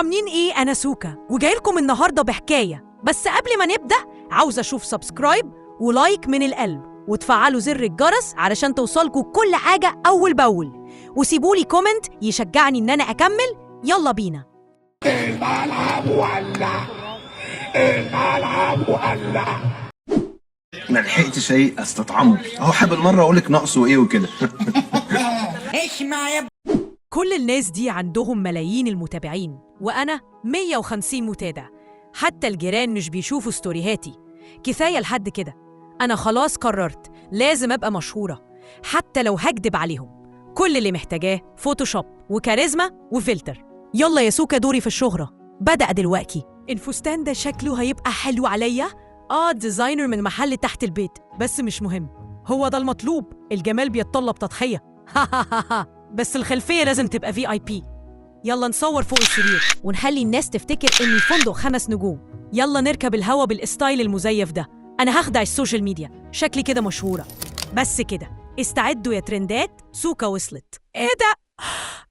عاملين ايه؟ انا سوكا وجاي لكم النهارده بحكايه. بس قبل ما نبدا عاوزه اشوف سبسكرايب ولايك من القلب وتفعلوا زر الجرس علشان توصلكوا كل حاجه اول باول، وسيبولي كومنت يشجعني ان انا اكمل. يلا بينا. الملعب ولع، الملعب ولع. ما لحقتش ايه استطعمه اهو، حابب المره اقول لك ناقصه ايه وكده. كل الناس دي عندهم ملايين المتابعين وانا 150 متابع، حتى الجيران مش بيشوفوا ستوريهاتي. كفايه لحد كده، انا خلاص قررت لازم ابقى مشهوره حتى لو هكدب عليهم. كل اللي محتاجاه فوتوشوب وكاريزما وفلتر. يلا يا سوكا، دوري في الشهره بدأ دلوقتي. الفستان ده شكله هيبقى حلو عليا. ديزاينر من محل تحت البيت، بس مش مهم، هو ده المطلوب. الجمال بيتطلب تضحيه. بس الخلفيه لازم تبقى VIP. يلا نصور فوق السرير ونخلي الناس تفتكر اني فندق 5 نجوم. يلا نركب الهوا بالستايل المزيف ده. انا هخدع السوشيال ميديا، شكلي كده مشهوره. بس كده استعدوا يا ترندات، سوكا وصلت. ايه ده؟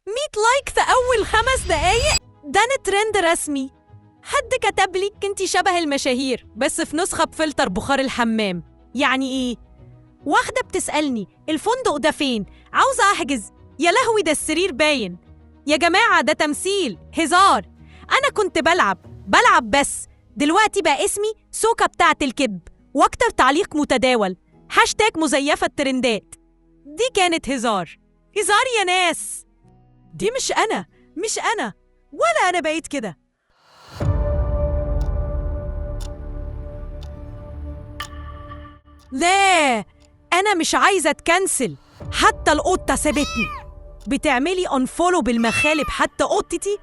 100 لايك في اول 5 دقايق؟ ده انا ترند رسمي. حد كتب لي انتي شبه المشاهير بس في نسخه بفلتر بخار الحمام. يعني ايه؟ واحده بتسالني الفندق ده فين، عاوزه احجز. يا لهوي، ده السرير باين. يا جماعه ده تمثيل، هزار. انا كنت بلعب بس دلوقتي بقى اسمي سوكا بتاعه الكذب، واكتر تعليق متداول هاشتاج مزيفه الترندات. دي كانت هزار يا ناس. دي مش انا ولا انا بقيت كده. لا، أنا مش عايزة أتكنسل. حتى القطة سابتني. بتعملي أنفولو بالمخالب حتى قطتي؟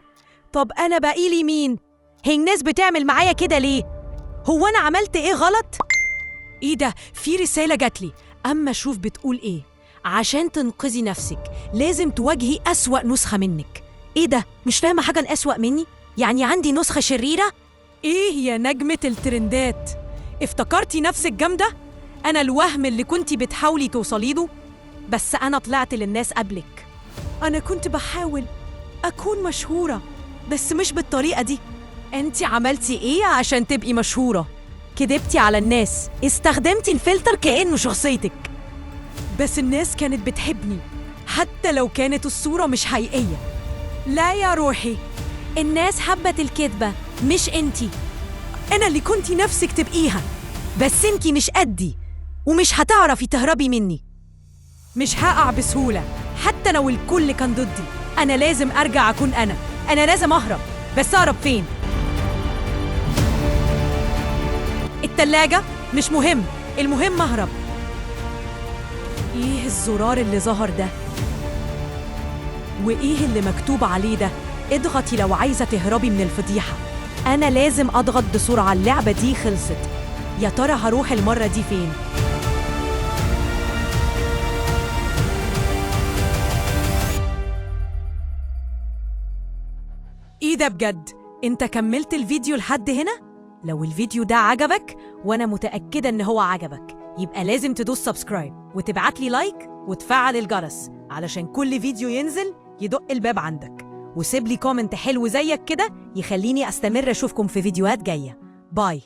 طب أنا بقيلي مين؟ هي الناس بتعمل معايا كده ليه؟ هو أنا عملت إيه غلط؟ إيه ده؟ في رسالة جاتلي، أما شوف بتقول إيه. عشان تنقذي نفسك لازم تواجهي أسوأ نسخة منك. إيه ده؟ مش فاهمة حاجة. أسوأ مني؟ يعني عندي نسخة شريرة؟ إيه يا نجمة الترندات؟ افتكرتي نفسك جامدة؟ أنا الوهم اللي كنتي بتحاولي توصلي له، بس أنا طلعت للناس قبلك. أنا كنت بحاول أكون مشهورة بس مش بالطريقة دي. أنتي عملتي إيه عشان تبقي مشهورة؟ كدبتي على الناس، استخدمتي الفلتر كأنه شخصيتك. بس الناس كانت بتحبني حتى لو كانت الصورة مش حقيقية. لا يا روحي، الناس حبت الكذبة مش أنتي. أنا اللي كنتي نفسك تبقيها، بس أنتي مش قدي ومش هتعرفي تهربي مني. مش هقع بسهولة حتى لو الكل كان ضدي. أنا لازم أرجع أكون أنا لازم أهرب. بس أهرب فين؟ التلاجة؟ مش مهم، المهم أهرب. إيه الزرار اللي ظهر ده؟ وإيه اللي مكتوب عليه ده؟ اضغطي لو عايزة تهربي من الفضيحة. أنا لازم أضغط بسرعة، اللعبة دي خلصت. يا ترى هروح المرة دي فين؟ ايه ده بجد؟ انت كملت الفيديو لحد هنا؟ لو الفيديو ده عجبك، وانا متأكدة ان هو عجبك، يبقى لازم تدوس سبسكرايب وتبعتلي لايك وتفعل الجرس علشان كل فيديو ينزل يدق الباب عندك، وسيب لي كومنت حلو زيك كده يخليني استمر اشوفكم في فيديوهات جاية. باي.